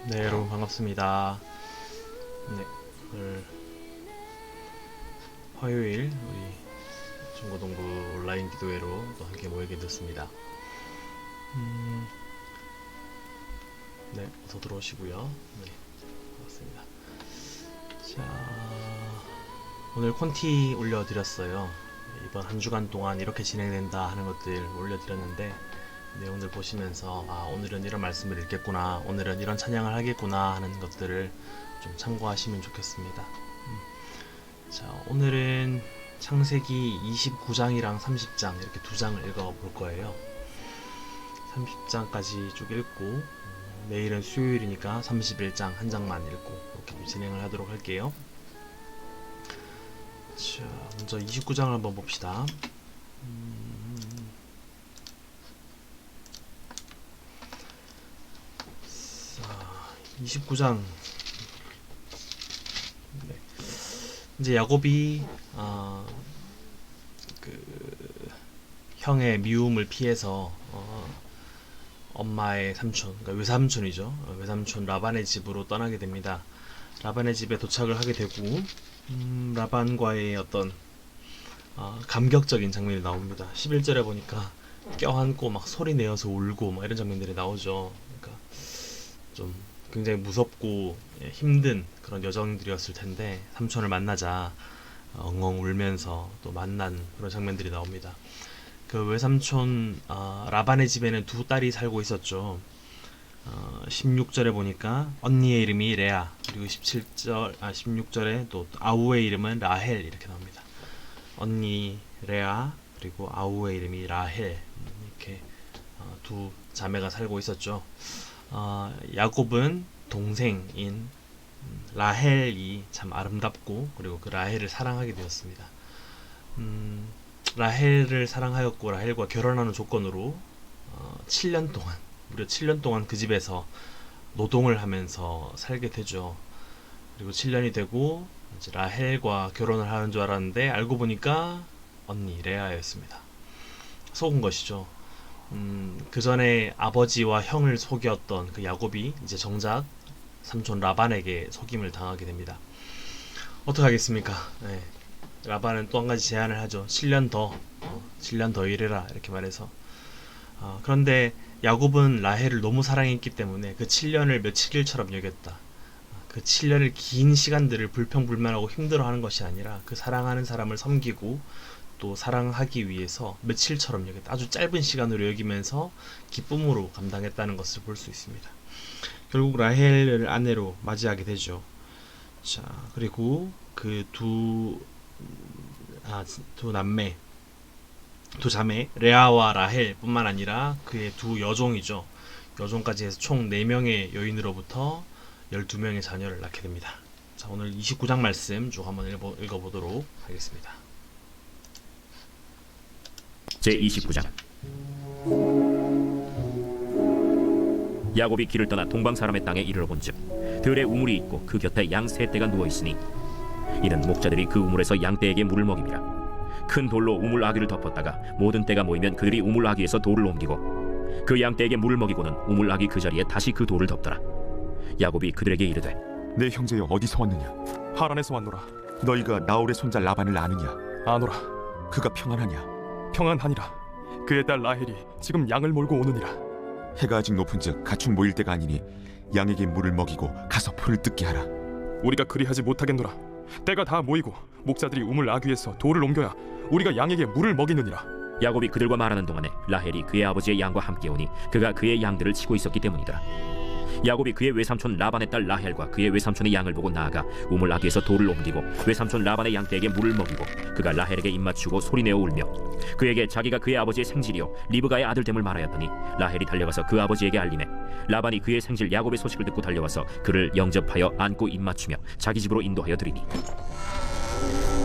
네, 여러분 반갑습니다. 네, 오늘 화요일 우리 중고등부 온라인 기도회로 또 함께 모이게 됐습니다. 네, 어서 들어오시고요. 네, 반갑습니다. 자, 오늘 콘티 올려드렸어요. 이번 한 주간 동안 이렇게 진행된다 하는 것들 올려드렸는데 내용들 보시면서 오늘은 이런 말씀을 읽겠구나, 오늘은 이런 찬양을 하겠구나 하는 것들을 좀 참고하시면 좋겠습니다. 자, 오늘은 창세기 29장이랑 30장 이렇게 두 장을 읽어볼 거예요. 30장까지 쭉 읽고 내일은 수요일이니까 31장 한 장만 읽고 이렇게 진행을 하도록 할게요. 자, 먼저 29장을 한번 봅시다. 29장. 네. 이제 야곱이 형의 미움을 피해서 엄마의 삼촌, 그러니까 외삼촌이죠. 외삼촌 라반의 집으로 떠나게 됩니다. 라반의 집에 도착을 하게 되고 라반과의 어떤 감격적인 장면이 나옵니다. 11절에 보니까 껴안고 막 소리 내어서 울고 막 이런 장면들이 나오죠. 그러니까 좀 굉장히 무섭고 힘든 그런 여정들이었을 텐데 삼촌을 만나자 엉엉 울면서 또 만난 그런 장면들이 나옵니다. 그 외삼촌 라반의 집에는 두 딸이 살고 있었죠. 16절에 보니까 언니의 이름이 레아, 그리고 16절에 또 아우의 이름은 라헬 이렇게 나옵니다. 언니 레아 그리고 아우의 이름이 라헬, 이렇게 두 자매가 살고 있었죠. 야곱은 동생인 라헬이 참 아름답고 그리고 그 라헬을 사랑하게 되었습니다. 라헬을 사랑하였고 라헬과 결혼하는 조건으로 7년 동안, 무려 7년 동안 그 집에서 노동을 하면서 살게 되죠. 그리고 7년이 되고 이제 라헬과 결혼을 하는 줄 알았는데 알고 보니까 언니 레아였습니다. 속은 것이죠. 그 전에 아버지와 형을 속였던 그 야곱이 이제 정작 삼촌 라반에게 속임을 당하게 됩니다. 어떡하겠습니까? 네. 라반은 또 한 가지 제안을 하죠. 7년 더 일해라 이렇게 말해서. 그런데 야곱은 라헬을 너무 사랑했기 때문에 그 7년을 며칠일처럼 여겼다. 그 7년을 긴 시간들을 불평불만하고 힘들어하는 것이 아니라 그 사랑하는 사람을 섬기고 또 사랑하기 위해서 며칠처럼 여겼다. 아주 짧은 시간으로 여기면서 기쁨으로 감당했다는 것을 볼 수 있습니다. 결국 라헬을 아내로 맞이하게 되죠. 자, 그리고 그 두 남매, 두 자매 레아와 라헬 뿐만 아니라 그의 두 여종이죠. 여종까지 해서 총 4명의 여인으로부터 12명의 자녀를 낳게 됩니다. 자, 오늘 29장 말씀 쭉 한번 읽어보도록 하겠습니다. 제29장. 야곱이 길을 떠나 동방 사람의 땅에 이르러 본즉 들에 우물이 있고 그 곁에 양 세 떼가 누워 있으니 이는 목자들이 그 우물에서 양 떼에게 물을 먹입니다. 큰 돌로 우물 아귀를 덮었다가 모든 떼가 모이면 그들이 우물 아귀에서 돌을 옮기고 그 양 떼에게 물을 먹이고는 우물 아귀 그 자리에 다시 그 돌을 덮더라. 야곱이 그들에게 이르되 내 형제여 어디서 왔느냐? 하란에서 왔노라. 너희가 나홀의 손자 라반을 아느냐? 아노라. 그가 평안하냐? 평안하니라. 그의 딸 라헬이 지금 양을 몰고 오느니라. 해가 아직 높은즉 가축 모일 때가 아니니 양에게 물을 먹이고 가서 풀을 뜯게 하라. 우리가 그리하지 못하겠노라. 때가 다 모이고 목자들이 우물 아귀에서 돌을 옮겨야 우리가 양에게 물을 먹이느니라. 야곱이 그들과 말하는 동안에 라헬이 그의 아버지의 양과 함께 오니 그가 그의 양들을 치고 있었기 때문이더라. 야곱이 그의 외삼촌 라반의 딸 라헬과 그의 외삼촌의 양을 보고 나아가 우물 아귀에서 돌을 옮기고 외삼촌 라반의 양떼에게 물을 먹이고 그가 라헬에게 입맞추고 소리내어 울며 그에게 자기가 그의 아버지의 생질이요 리브가의 아들됨을 말하였더니 라헬이 달려가서 그 아버지에게 알리매 라반이 그의 생질 야곱의 소식을 듣고 달려와서 그를 영접하여 안고 입맞추며 자기 집으로 인도하여 드리니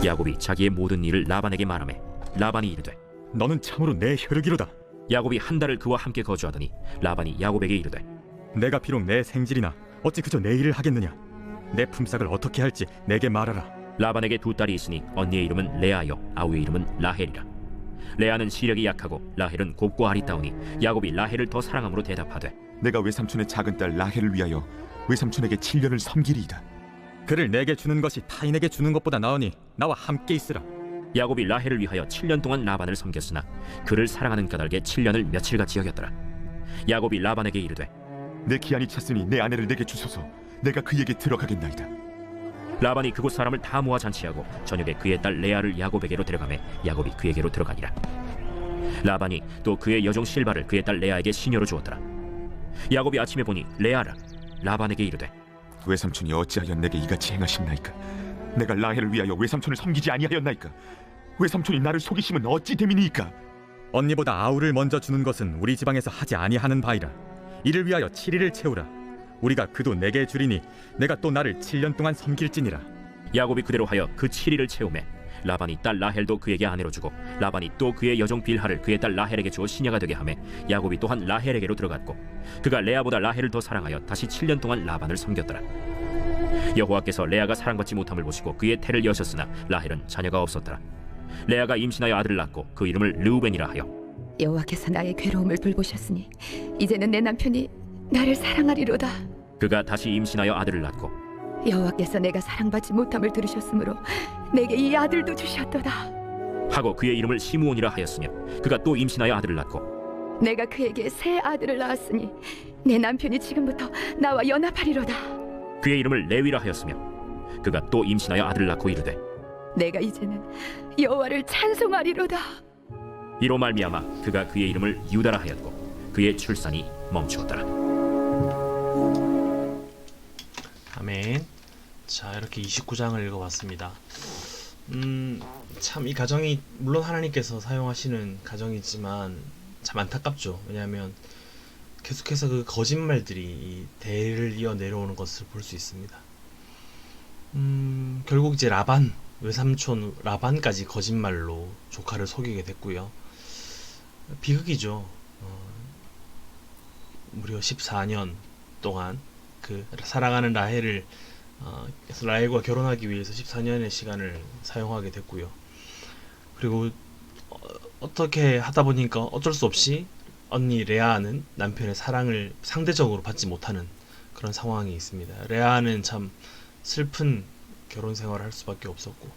야곱이 자기의 모든 일을 라반에게 말하매 라반이 이르되 너는 참으로 내 혈육이로다. 야곱이 한 달을 그와 함께 거주하더니 라반이 야곱에게 이르되 내가 비록 내 생질이나 어찌 그저 내 일을 하겠느냐. 내 품삯을 어떻게 할지 내게 말하라. 라반에게 두 딸이 있으니 언니의 이름은 레아요 아우의 이름은 라헬이라. 레아는 시력이 약하고 라헬은 곱고 아리따우니 야곱이 라헬을 더 사랑함으로 대답하되 내가 외삼촌의 작은 딸 라헬을 위하여 외삼촌에게 7년을 섬기리이다. 그를 내게 주는 것이 타인에게 주는 것보다 나으니 나와 함께 있으라. 야곱이 라헬을 위하여 7년 동안 라반을 섬겼으나 그를 사랑하는 까닭에 7년을 며칠같이 여겼더라. 야곱이 라반에게 이르되 내 기한이 찼으니 내 아내를 내게 주소서. 내가 그에게 들어가겠나이다. 라반이 그곳 사람을 다 모아 잔치하고 저녁에 그의 딸 레아를 야곱에게로 데려가매 야곱이 그에게로 들어가니라. 라반이 또 그의 여종 실바를 그의 딸 레아에게 시녀로 주었더라. 야곱이 아침에 보니 레아라. 라반에게 이르되 외삼촌이 어찌하여 내게 이같이 행하셨나이까? 내가 라헬을 위하여 외삼촌을 섬기지 아니하였나이까? 외삼촌이 나를 속이심은 어찌 됨이니이까? 언니보다 아우를 먼저 주는 것은 우리 지방에서 하지 아니하는 바이라. 이를 위하여 7일을 채우라. 우리가 그도 내게 주리니 내가 또 나를 7년 동안 섬길지니라. 야곱이 그대로 하여 그 7일을 채우매 라반이 딸 라헬도 그에게 아내로 주고 라반이 또 그의 여종 빌하를 그의 딸 라헬에게 주어 시녀가 되게 하매 야곱이 또한 라헬에게로 들어갔고 그가 레아보다 라헬을 더 사랑하여 다시 7년 동안 라반을 섬겼더라. 여호와께서 레아가 사랑받지 못함을 보시고 그의 태를 여셨으나 라헬은 자녀가 없었더라. 레아가 임신하여 아들을 낳고 그 이름을 르우벤이라 하여 여호와께서 나의 괴로움을 돌보셨으니 이제는 내 남편이 나를 사랑하리로다. 그가 다시 임신하여 아들을 낳고 여호와께서 내가 사랑받지 못함을 들으셨으므로 내게 이 아들도 주셨도다. 하고 그의 이름을 시므온이라 하였으며 그가 또 임신하여 아들을 낳고 내가 그에게 새 아들을 낳았으니 내 남편이 지금부터 나와 연합하리로다. 그의 이름을 레위라 하였으며 그가 또 임신하여 아들을 낳고 이르되 내가 이제는 여호와를 찬송하리로다. 이로 말미암아 그가 그의 이름을 유다라 하였고 그의 출산이 멈추었더라. 아멘. 자, 이렇게 29장을 읽어봤습니다. 참 이 가정이 물론 하나님께서 사용하시는 가정이지만 참 안타깝죠. 왜냐하면 계속해서 그 거짓말들이 이 대를 이어 내려오는 것을 볼 수 있습니다. 결국 이제 라반, 외삼촌 라반까지 거짓말로 조카를 속이게 됐고요. 비극이죠. 무려 14년 동안 그 사랑하는 라헬을 라헬과 결혼하기 위해서 14년의 시간을 사용하게 됐고요. 그리고 어떻게 하다 보니까 어쩔 수 없이 언니 레아는 남편의 사랑을 상대적으로 받지 못하는 그런 상황이 있습니다. 레아는 참 슬픈 결혼 생활을 할 수밖에 없었고,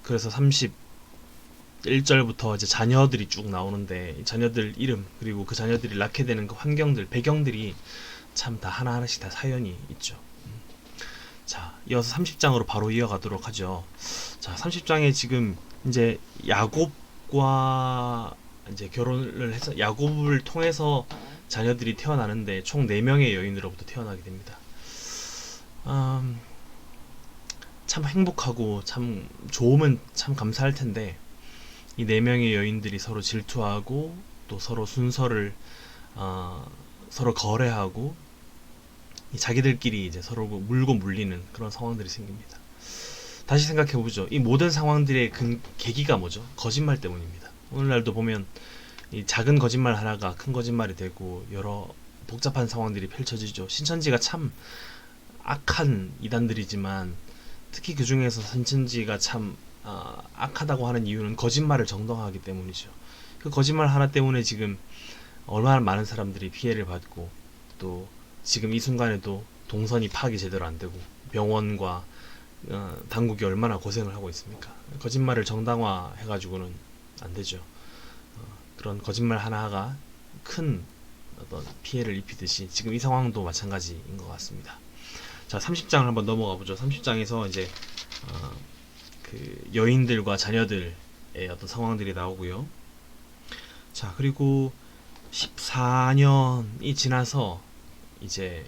그래서 31절부터 이제 자녀들이 쭉 나오는데 이 자녀들 이름 그리고 그 자녀들이 낳게 되는 그 환경들, 배경들이 참 다 하나하나씩 다 사연이 있죠. 자, 이어서 30장으로 바로 이어가도록 하죠. 자, 30장에 지금 이제 야곱과 이제 결혼을 해서 야곱을 통해서 자녀들이 태어나는데 총 4명의 여인으로부터 태어나게 됩니다. 참 행복하고 참 좋으면 참 감사할 텐데 이 4명의 여인들이 서로 질투하고 또 서로 순서를 서로 거래하고 자기들끼리 이제 서로 물고 물리는 그런 상황들이 생깁니다. 다시 생각해보죠. 이 모든 상황들의 계기가 뭐죠? 거짓말 때문입니다. 오늘날도 보면 이 작은 거짓말 하나가 큰 거짓말이 되고 여러 복잡한 상황들이 펼쳐지죠. 신천지가 참 악한 이단들이지만 특히 그 중에서 신천지가 참 악하다고 하는 이유는 거짓말을 정당화하기 때문이죠. 그 거짓말 하나 때문에 지금 얼마나 많은 사람들이 피해를 받고 또 지금 이 순간에도 동선이 파악이 제대로 안 되고 병원과 당국이 얼마나 고생을 하고 있습니까? 거짓말을 정당화해가지고는 안 되죠. 그런 거짓말 하나가 큰 어떤 피해를 입히듯이 지금 이 상황도 마찬가지인 것 같습니다. 자, 30장을 한번 넘어가 보죠. 30장에서 이제 그 여인들과 자녀들의 어떤 상황들이 나오고요. 자, 그리고 14년이 지나서 이제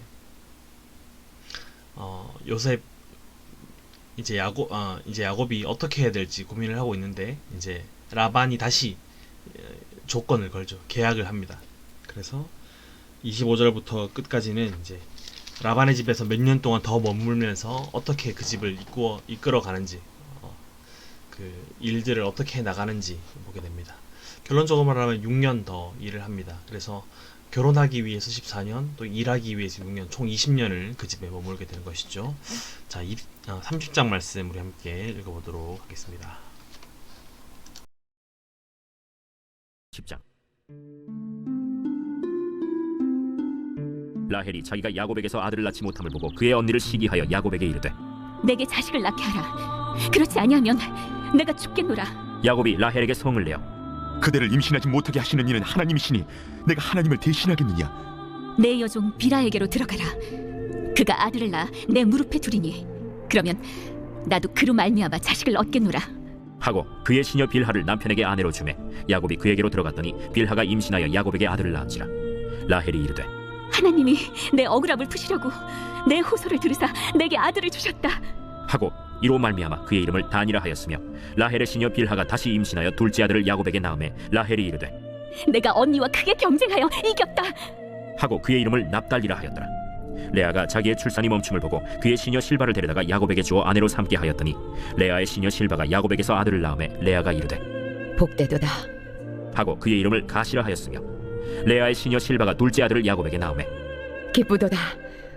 요셉 이제 야곱이 어떻게 해야 될지 고민을 하고 있는데 이제 라반이 다시 조건을 걸죠. 계약을 합니다. 그래서 25절부터 끝까지는 이제 라반의 집에서 몇 년 동안 더 머물면서 어떻게 그 집을 이끌어 가는지 그 일들을 어떻게 해 나가는지 보게 됩니다. 결론적으로 말하면 6년 더 일을 합니다. 그래서 결혼하기 위해서 14년, 또 일하기 위해서 6년, 총 20년을 그 집에 머물게 되는 것이죠. 자, 30장 말씀 우리 함께 읽어보도록 하겠습니다. 10장 라헬이 자기가 야곱에게서 아들을 낳지 못함을 보고 그의 언니를 시기하여 야곱에게 이르되 내게 자식을 낳게 하라. 그렇지 아니하면 내가 죽겠노라. 야곱이 라헬에게 성을 내어 그대를 임신하지 못하게 하시는 이는 하나님이시니 내가 하나님을 대신하겠느냐? 내 여종 비라에게로 들어가라. 그가 아들을 낳아 내 무릎에 두리니 그러면 나도 그로 말미암아 자식을 얻겠노라. 하고 그의 시녀 빌하를 남편에게 아내로 주매 야곱이 그에게로 들어갔더니 빌하가 임신하여 야곱에게 아들을 낳은지라. 라헬이 이르되 하나님이 내 억울함을 푸시려고 내 호소를 들으사 내게 아들을 주셨다. 하고 이로 말미암아 그의 이름을 단이라 하였으며 라헬의 시녀 빌하가 다시 임신하여 둘째 아들을 야곱에게 낳음에 라헬이 이르되 내가 언니와 크게 경쟁하여 이겼다. 하고 그의 이름을 납달리라 하였더라. 레아가 자기의 출산이 멈춤을 보고 그의 시녀 실바를 데려다가 야곱에게 주어 아내로 삼게 하였더니 레아의 시녀 실바가 야곱에게서 아들을 낳음에 레아가 이르되 복되도다. 하고 그의 이름을 가시라 하였으며 레아의 시녀 실바가 둘째 아들을 야곱에게 낳음에 기쁘도다.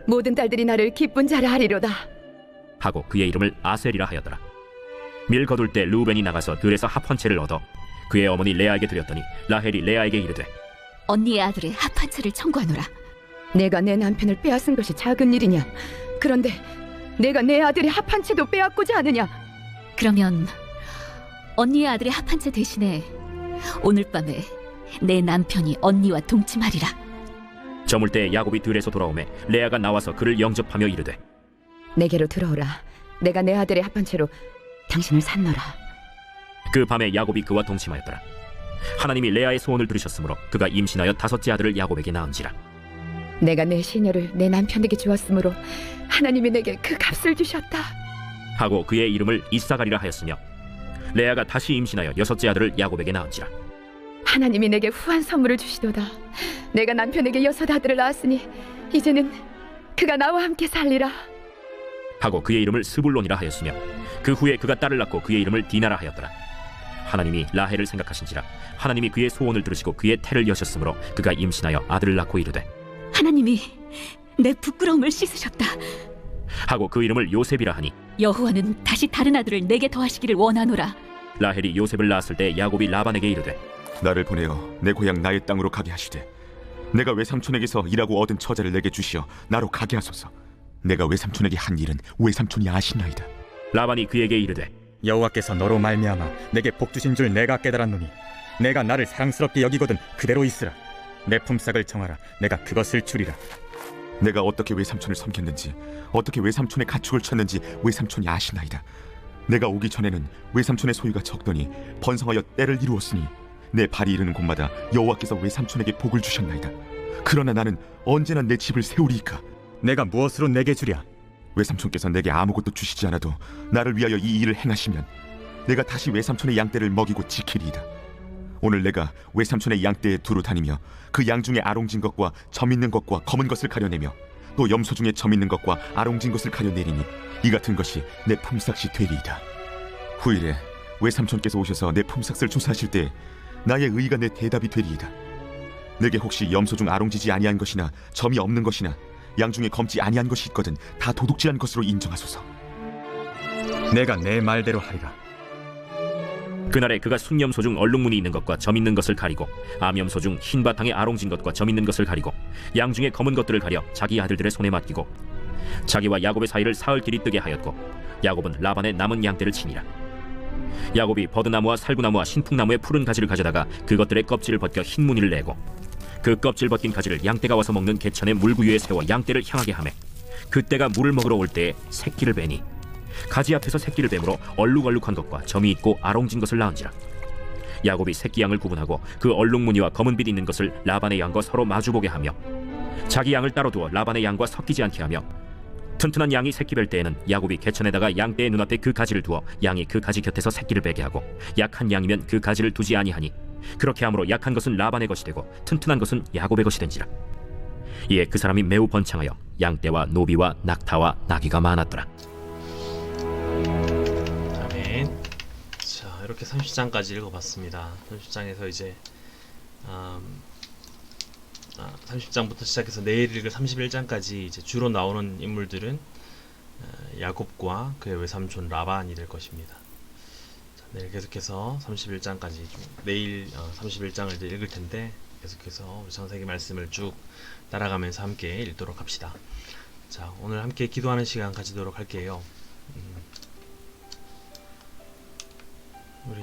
모든 딸들이 나를 기쁜 자라 하리로다. 하고 그의 이름을 아셀이라 하였더라. 밀 거둘 때 르우벤이 나가서 들에서 합 한 채를 얻어 그의 어머니 레아에게 드렸더니 라헬이 레아에게 이르되 언니의 아들의 합 한 채를 청구하노라. 내가 내 남편을 빼앗은 것이 작은 일이냐? 그런데 내가 내 아들의 합 한 채도 빼앗고자 하느냐? 그러면 언니의 아들의 합 한 채 대신에 오늘 밤에 내 남편이 언니와 동침하리라. 저물 때 야곱이 들에서 돌아오매 레아가 나와서 그를 영접하며 이르되 내게로 들어오라. 내가 내 아들의 합 한 채로 당신을 산노라. 그 밤에 야곱이 그와 동침하였더라. 하나님이 레아의 소원을 들으셨으므로 그가 임신하여 다섯째 아들을 야곱에게 낳은지라. 내가 내 시녀를 내 남편에게 주었으므로 하나님이 내게 그 값을 주셨다. 하고 그의 이름을 이사가리라 하였으며 레아가 다시 임신하여 여섯째 아들을 야곱에게 낳은지라. 하나님이 내게 후한 선물을 주시도다. 내가 남편에게 여섯 아들을 낳았으니 이제는 그가 나와 함께 살리라. 하고 그의 이름을 스불론이라 하였으며 그 후에 그가 딸을 낳고 그의 이름을 디나라 하였더라. 하나님이 라헬을 생각하신지라 하나님이 그의 소원을 들으시고 그의 태를 여셨으므로 그가 임신하여 아들을 낳고 이르되 하나님이 내 부끄러움을 씻으셨다. 하고 그 이름을 요셉이라 하니 여호와는 다시 다른 아들을 내게 더하시기를 원하노라. 라헬이 요셉을 낳았을 때 야곱이 라반에게 이르되 나를 보내어 내 고향 나의 땅으로 가게 하시되 내가 외삼촌에게서 일하고 얻은 처자를 내게 주시어 나로 가게 하소서. 내가 외삼촌에게 한 일은 외삼촌이 아시나이다. 라반이 그에게 이르되 여호와께서 너로 말미암아 내게 복 주신 줄 내가 깨달았노니 내가 나를 사랑스럽게 여기거든 그대로 있으라. 내 품삯을 정하라. 내가 그것을 주리라. 내가 어떻게 외삼촌을 섬겼는지 어떻게 외삼촌의 가축을 쳤는지 외삼촌이 아시나이다. 내가 오기 전에는 외삼촌의 소유가 적더니 번성하여 때를 이루었으니 내 발이 이르는 곳마다 여호와께서 외삼촌에게 복을 주셨나이다. 그러나 나는 언제나 내 집을 세우리이까. 내가 무엇으로 내게 주랴? 외삼촌께서 내게 아무것도 주시지 않아도 나를 위하여 이 일을 행하시면 내가 다시 외삼촌의 양떼를 먹이고 지키리이다. 오늘 내가 외삼촌의 양떼에 두루 다니며 그 양 중에 아롱진 것과 점 있는 것과 검은 것을 가려내며 또 염소 중에 점 있는 것과 아롱진 것을 가려내리니 이 같은 것이 내 품삯이 되리이다. 후일에 외삼촌께서 오셔서 내 품삯을 조사하실 때 나의 의의가 내 대답이 되리이다. 내게 혹시 염소 중 아롱지지 아니한 것이나 점이 없는 것이나 양 중에 검지 아니한 것이 있거든 다 도둑질한 것으로 인정하소서. 내가 내 말대로 하리라. 그날에 그가 순염소 중 얼룩무늬 있는 것과 점 있는 것을 가리고 암염소 중 흰 바탕에 아롱진 것과 점 있는 것을 가리고 양 중에 검은 것들을 가려 자기 아들들의 손에 맡기고 자기와 야곱의 사이를 사흘 길이 뜨게 하였고 야곱은 라반의 남은 양떼를 치니라. 야곱이 버드나무와 살구나무와 신풍나무의 푸른 가지를 가져다가 그것들의 껍질을 벗겨 흰 무늬를 내고 그 껍질 벗긴 가지를 양떼가 와서 먹는 개천의 물구 위에 세워 양떼를 향하게 하매 그때가 물을 먹으러 올 때에 새끼를 베니 가지 앞에서 새끼를 뱀으로 얼룩얼룩한 것과 점이 있고 아롱진 것을 낳은지라. 야곱이 새끼 양을 구분하고 그 얼룩무늬와 검은빛 있는 것을 라반의 양과 서로 마주보게 하며 자기 양을 따로 두어 라반의 양과 섞이지 않게 하며 튼튼한 양이 새끼 뵐 때에는 야곱이 개천에다가 양떼의 눈앞에 그 가지를 두어 양이 그 가지 곁에서 새끼를 베게 하고 약한 양이면 그 가지를 두지 아니하니 그렇게 함으로 약한 것은 라반의 것이 되고 튼튼한 것은 야곱의 것이 된지라. 이에 그 사람이 매우 번창하여 양떼와 노비와 낙타와 나귀가 많았더라. 아멘. 자, 이렇게 30장까지 읽어봤습니다. 30장에서 이제 30장부터 시작해서 내일 읽을 31장까지 이제 주로 나오는 인물들은 야곱과 그의 외삼촌 라반이 될 것입니다. 자, 내일 계속해서 31장까지 내일 31장을 이제 읽을 텐데 계속해서 우리 창세기 말씀을 쭉 따라가면서 함께 읽도록 합시다. 자, 오늘 함께 기도하는 시간 가지도록 할게요. 우리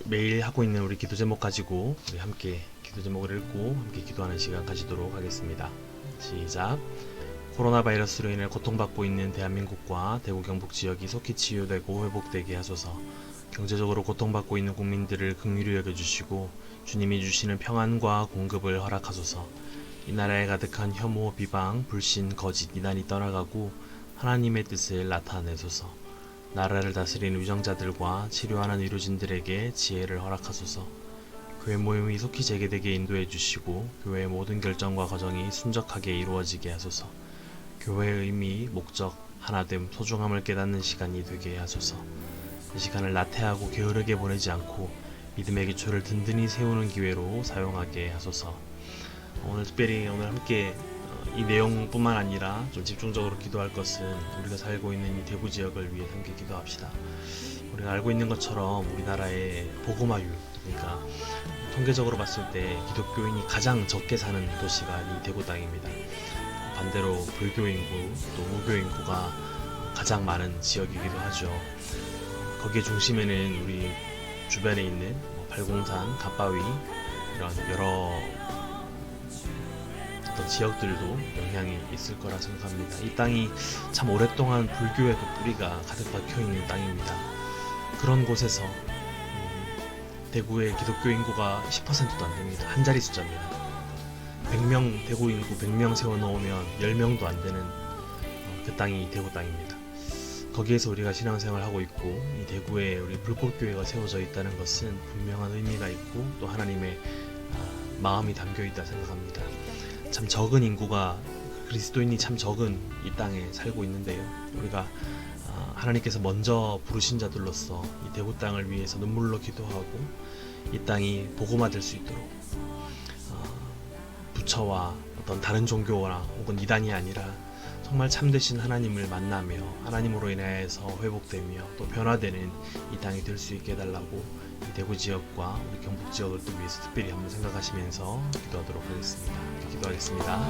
매일 하고 있는 우리 기도 제목 가지고 우리 함께 기도 제목을 읽고 함께 기도하는 시간 가지도록 하겠습니다. 시작. 코로나 바이러스로 인해 고통받고 있는 대한민국과 대구 경북 지역이 속히 치유되고 회복되게 하소서. 경제적으로 고통받고 있는 국민들을 긍휼히 여겨주시고 주님이 주시는 평안과 공급을 허락하소서. 이 나라에 가득한 혐오, 비방, 불신, 거짓, 이단이 떠나가고 하나님의 뜻을 나타내소서. 나라를 다스리는 위정자들과 치료하는 의료진들에게 지혜를 허락하소서. 교회 모임이 속히 재개되게 인도해 주시고 교회의 모든 결정과 과정이 순적하게 이루어지게 하소서. 교회의 의미, 목적, 하나됨, 소중함을 깨닫는 시간이 되게 하소서. 이 시간을 나태하고 게으르게 보내지 않고 믿음의 기초를 든든히 세우는 기회로 사용하게 하소서. 오늘 특별히 오늘 함께 이 내용뿐만 아니라 좀 집중적으로 기도할 것은 우리가 살고 있는 이 대구 지역을 위해 함께 기도합시다. 우리가 알고 있는 것처럼 우리나라의 복음화율, 그러니까 통계적으로 봤을 때 기독교인이 가장 적게 사는 도시가 이 대구 땅입니다. 반대로 불교 인구, 또 무교 인구가 가장 많은 지역이기도 하죠. 거기에 중심에는 우리 주변에 있는 팔공산, 갓바위 이런 여러 어떤 지역들도 영향이 있을 거라 생각합니다. 이 땅이 참 오랫동안 불교의 그 뿌리가 가득 박혀 있는 땅입니다. 그런 곳에서 대구의 기독교 인구가 10%도 안 됩니다. 한 자리 숫자입니다. 100명 대구 인구 100명 세워 놓으면 10명도 안 되는 그 땅이 대구 땅입니다. 거기에서 우리가 신앙생활을 하고 있고 이 대구에 우리 불꽃교회가 세워져 있다는 것은 분명한 의미가 있고 또 하나님의 마음이 담겨 있다 생각합니다. 참 적은 인구가 그리스도인이 참 적은 이 땅에 살고 있는데요. 우리가 하나님께서 먼저 부르신 자들로서 이 대구 땅을 위해서 눈물로 기도하고 이 땅이 복음화될 수 있도록 부처와 어떤 다른 종교나 혹은 이단이 아니라 정말 참되신 하나님을 만나며 하나님으로 인해서 회복되며 또 변화되는 이 땅이 될 수 있게 해달라고 이 대구 지역과 우리 경북 지역을 또 위해서 특별히 한번 생각하시면서 기도하도록 하겠습니다. 기도하겠습니다.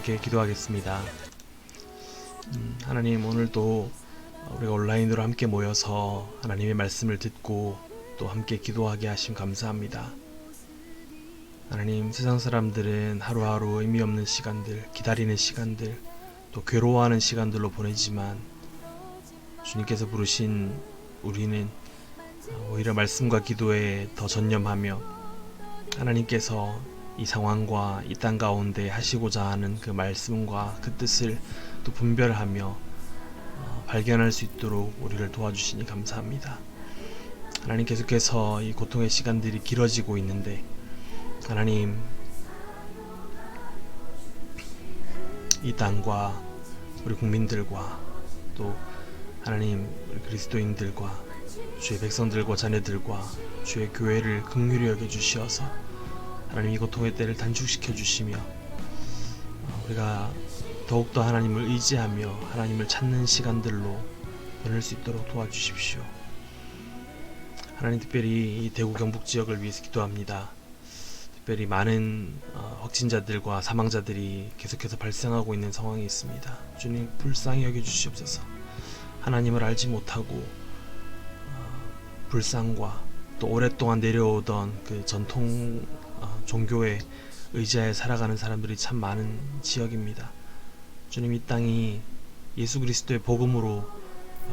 함께 기도하겠습니다. 하나님, 오늘도 우리가 온라인으로 함께 모여서 하나님의 말씀을 듣고 또 함께 기도하게 하심 감사합니다. 하나님, 세상 사람들은 하루하루 의미 없는 시간들, 기다리는 시간들, 또 괴로워하는 시간들로 보내지만 주님께서 부르신 우리는 오히려 말씀과 기도에 더 전념하며 하나님께서 이 상황과 이 땅 가운데 하시고자 하는 그 말씀과 그 뜻을 또 분별하며 발견할 수 있도록 우리를 도와주시니 감사합니다. 하나님, 계속해서 이 고통의 시간들이 길어지고 있는데 하나님, 이 땅과 우리 국민들과 또 하나님, 우리 그리스도인들과 주의 백성들과 자녀들과 주의 교회를 긍휼히 여겨 주시어서 하나님, 이 고통의 때를 단축시켜 주시며 우리가 더욱더 하나님을 의지하며 하나님을 찾는 시간들로 보낼 수 있도록 도와주십시오. 하나님, 특별히 이 대구 경북 지역을 위해서 기도합니다. 특별히 많은 확진자들과 사망자들이 계속해서 발생하고 있는 상황이 있습니다. 주님, 불쌍히 여겨주시옵소서. 하나님을 알지 못하고 불상과 또 오랫동안 내려오던 그 전통 종교에 의지하여 살아가는 사람들이 참 많은 지역입니다. 주님, 이 땅이 예수 그리스도의 복음으로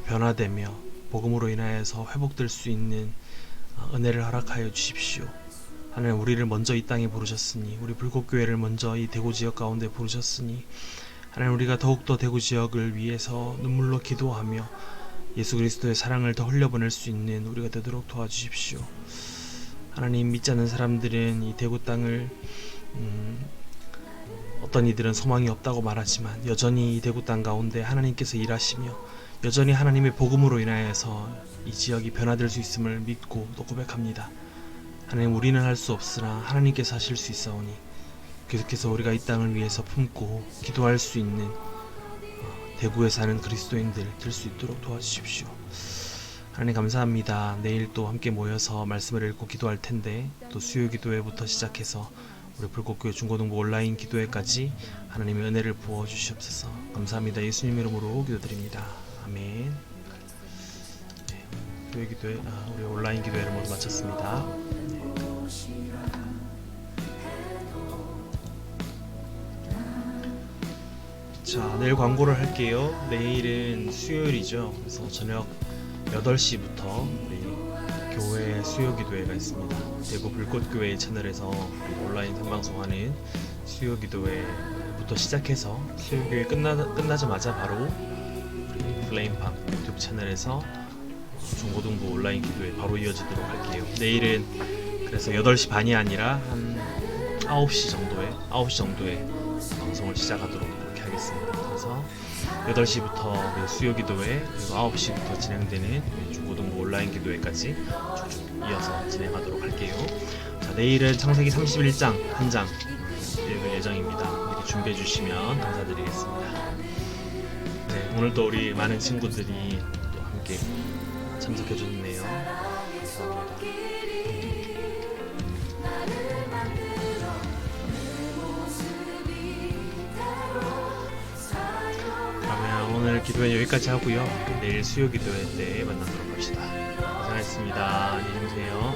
변화되며 복음으로 인하여서 회복될 수 있는 은혜를 허락하여 주십시오. 하나님, 우리를 먼저 이 땅에 부르셨으니, 우리 불꽃교회를 먼저 이 대구 지역 가운데 부르셨으니 하나님, 우리가 더욱더 대구 지역을 위해서 눈물로 기도하며 예수 그리스도의 사랑을 더 흘려보낼 수 있는 우리가 되도록 도와주십시오. 하나님, 믿지 않는 사람들은 이 대구 땅을 어떤 이들은 소망이 없다고 말하지만 여전히 이 대구 땅 가운데 하나님께서 일하시며 여전히 하나님의 복음으로 인하여서 이 지역이 변화될 수 있음을 믿고 또 고백합니다. 하나님, 우리는 할 수 없으나 하나님께서 하실 수 있사오니 계속해서 우리가 이 땅을 위해서 품고 기도할 수 있는 대구에 사는 그리스도인들 될 수 있도록 도와주십시오. 하나님, 감사합니다. 내일 또 함께 모여서 말씀을 읽고 기도할 텐데 또 수요 기도회부터 시작해서 우리 불꽃교회 중고등부 온라인 기도회까지 하나님의 은혜를 부어주시옵소서. 감사합니다. 예수님 이름으로 기도드립니다. 아멘. 네, 교회 기도회, 우리 온라인 기도회를 모두 마쳤습니다. 자, 내일 광고를 할게요. 내일은 수요일이죠. 그래서 저녁 8시부터 우리 교회 수요 기도회가 있습니다. 대구 불꽃교회 채널에서 온라인 생방송하는 수요 기도회부터 시작해서 수요 기도회 끝나자마자 바로 우리 플레임팜 유튜브 채널에서 중고등부 온라인 기도회 바로 이어지도록 할게요. 내일은 그래서 8시 반이 아니라 한 9시 정도에 방송을 시작하도록 그렇게 하겠습니다. 그래서 8시부터 우리 수요 기도회, 그리고 9시부터 진행되는 중고등부 온라인 기도회까지 쭉쭉 이어서 진행하도록 할게요. 자, 내일은 창세기 31장 한 장 읽을 예정입니다. 미리 준비해 주시면 감사드리겠습니다. 네, 오늘 또 우리 많은 친구들이 또 함께 참석해 주셨네요. 감사합니다. 그러면 오늘 기도회 여기까지 하고요. 내일 수요 기도회 때 만나도록 합시다. 고생하셨습니다. 안녕히 주무세요.